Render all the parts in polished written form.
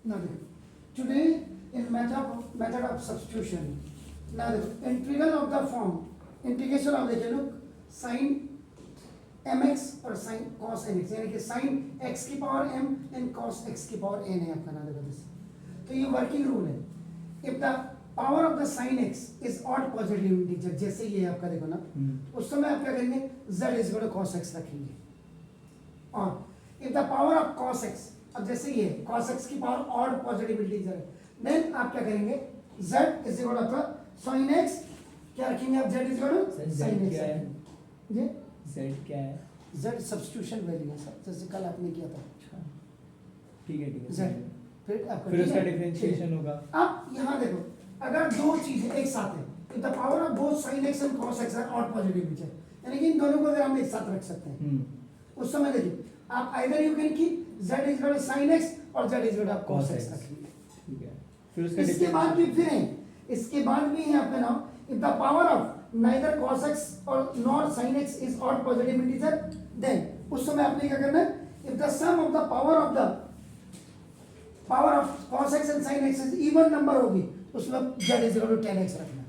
Now today in method of substitution. Now the integral of the form integration of the look sin mx और sin cos nx यानी कि sin x की power m and cos x की power n है आपका ना देखो this. तो ये वर्किंग रूल है. If the power of the sin x is odd positive integer जैसे ये आपका देखो ना उस समय आप क्या करेंगे z is equal to cos x रखेंगे. और if the power of cos x अब जैसे ये cos x की पावर odd positive integer है then आप क्या करेंगे z is equal to sin x क्या रखेंगे आप z is equal to sin x ये z क्या है? z सब्स्टिट्यूशन वैल्यू है सर जैसे कल आपने किया था. ठीक है z फिर आपका फिर उसका डिफरेंशिएशन होगा. अब यहाँ देखो अगर दो चीजें एक साथ हैं if the power of both sin x and cos x are odd positive integer यानी कि इन दोनों को अगर हम एक साथ रख सकते हैं उस समय देखिए आप either you can keep z is equal to sin x और z is equal to cos x रखेंगे. ठीक है. फिर उसका इसके बाद भी फिर है इसके बाद भी है आपका नाम if the power of neither cos x or nor sin x is odd positive integer then उस समय आपने क्या करना है if the sum of the power of cos x and sin x is even number होगी उसमें z is equal to tan x रखना.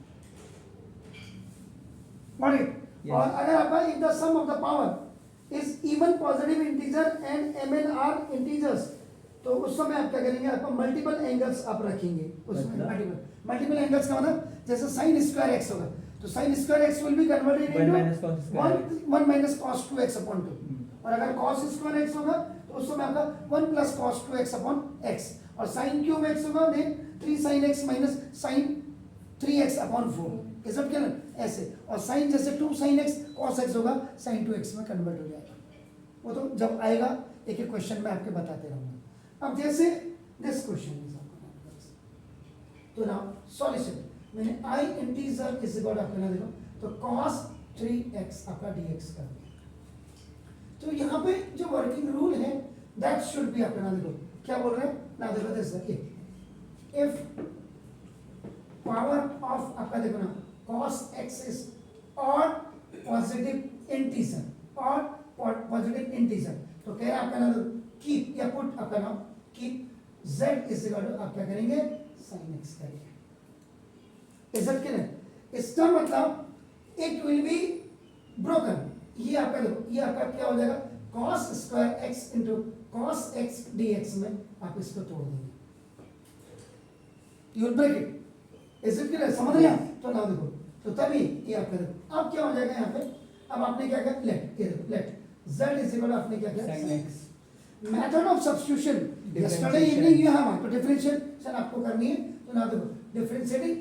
Got it? Yes. और अगर आपका if the sum of the power is even positive integer and m and r integers तो उस समय आप क्या करेंगे आपको मल्टीपल एंगल्स आप रखेंगे उसमें मल्टीपल एंगल्स का मतलब जैसे sin स्क्वायर x होगा तो sin square x will be converted into 1 minus cos 2x upon 2 और अगर cos स्क्वायर x होगा तो उस समय आपका 1 plus cos 2x upon x और sin क्यूब x होगा then 3 sin x minus sin 3x upon 4 ये सब क्या ऐसे और sin जैसे 2 sin x cos x होगा sin 2x में कन्वर्ट हो जाएगा. वो तो जब आएगा एक एक क्वेश्चन में आपके बताते रहूँगा. अब जैसे दिस क्वेश्चन तो नाउ सॉल्यूशन मैंने i integer is equal to ना देखो तो cos 3x आपका dx कर दिया. तो यहाँ पे जो वर्किंग रूल है दैट शुड बी आपका ना देखो क्या बोल रहे हैं ना देखो दिस इफ पावर ऑफ आपका देखो ना cos x is odd positive integer तो कह रहा है आपका ना कीप या पुट आपका नाम keep z is equal to आप क्या करेंगे sin x करेंगे. Is it clear? इसका मतलब इट विल बी ब्रोकन. ये आपका देखो ये आपका क्या हो जाएगा cos square x into cos x dx में आप इसको तोड़ देंगे. You will break it. Is it clear? समझ रहे हैं? तो ना देखो तो तभी ये आपका देखो अब क्या हो जाएगा यहाँ पे अब आपने क्या किया let z is equal to आपने क्या किया sin x. Method of substitution yesterday evening you have तो डिफरेंशिएशन आपको करनी है तो ना देखो differentiating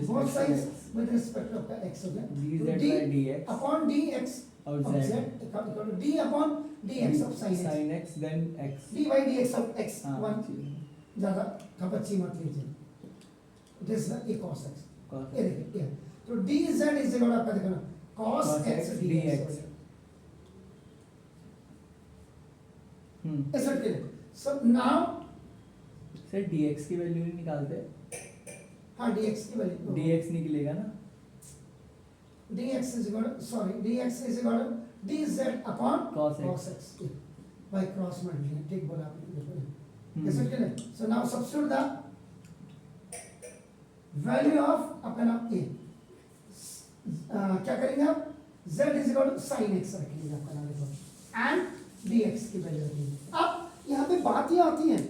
both sides with respect to आपका x हो गया dz by dx upon dx और of z equal to d upon dx of sin x then x d by dx of x हाँ, 1 ज्यादा खपच्ची मत लीजिए this is cos x cos ये देखिए तो dz is equal to आपका देखो ना cos x dx is it clear? So now sir dx की वैल्यू नहीं निकालते. हाँ dx की वैल्यू dx निकलेगा ना. dx is equal to sorry dx is equal to dz upon cos x by cross multiplication ठीक बोला आपने. is it clear? So now substitute the value of अपना नाम a क्या करेंगे आप z is equal to sin x रखेंगे आपका नाम देखो and dx की वैल्यू रखेंगे. अब यहाँ पे बात ये आती है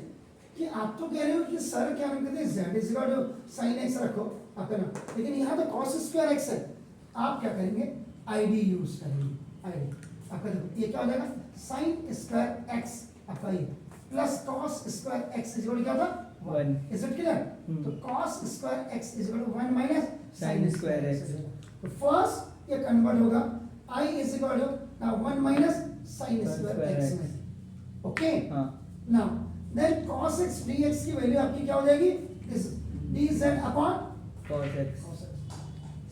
कि आप तो कह रहे हो कि सर क्या रखते थे z is equal to sin x रखो आपका नाम लेकिन यहाँ तो cos स्क्वायर x है. आप क्या करेंगे id यूज करेंगे id आपका देखो ये क्या हो जाएगा sin स्क्वायर x आपका ये plus cos square x is equal क्या था 1. Is it clear? तो cos square x is equal to 1 minus sin square x. तो फर्स्ट ये कन्वर्ट होगा i is equal to now 1 minus sin square x में. Okay हाँ. Now then cos x dx की value आपकी क्या हो जाएगी this dz upon cos x.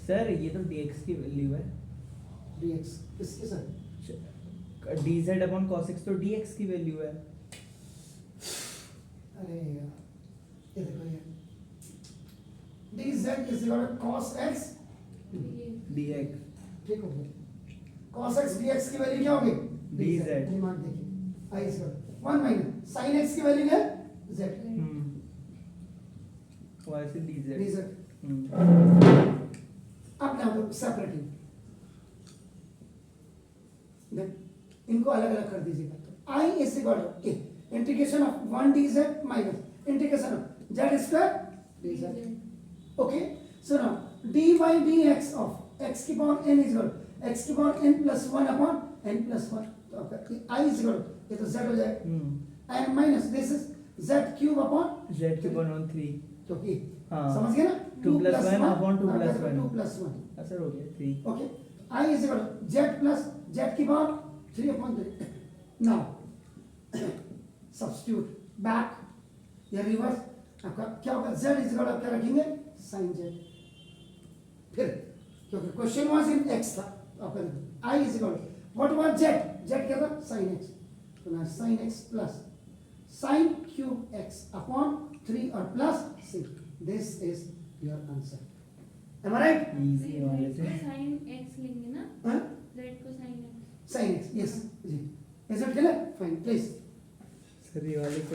Sir ये तो dx की वैल्यू है. dx किसके sir dz upon cos x तो dx की वैल्यू है. अरे यार ये देखो ये dz is equal to cos x dx. ठीक हो गया cos x dx की वैल्यू क्या होगी dz. दिमाग देखिए i is equal 1 minus sine x की वैल्यू है z y से dz dz अब क्या होगा सेपरेटिंग देन इनको अलग अलग कर दीजिएगा तो I is equal to a integration of 1 dz minus integration of z square dz okay so now dy dx of x की power n is equal x की power n plus 1 upon n plus 1 तो आपका I is equal to ये तो z हो जाएगा and minus this is z cube upon z के ऊपर 3 क्योंकि हाँ। समझ गए ना 2 plus 1 upon 2 plus 1 2 plus 1 असर हो गया 3 okay I is equal to z plus z की power 3 upon 3 now substitute back या रिवर्स आपका क्या होगा z is equal to क्या रखेंगे sin z फिर क्योंकि क्वेश्चन वाज इन x था तो आपका I is equal to what was z z क्या था sin x तो ना sin x plus sin cube x upon 3 or plus 6 this is your answer am I right easy वाले से sine x लेंगे ना हाँ जेड को sine x sin x yes जी is it clear fine please sir ये वाले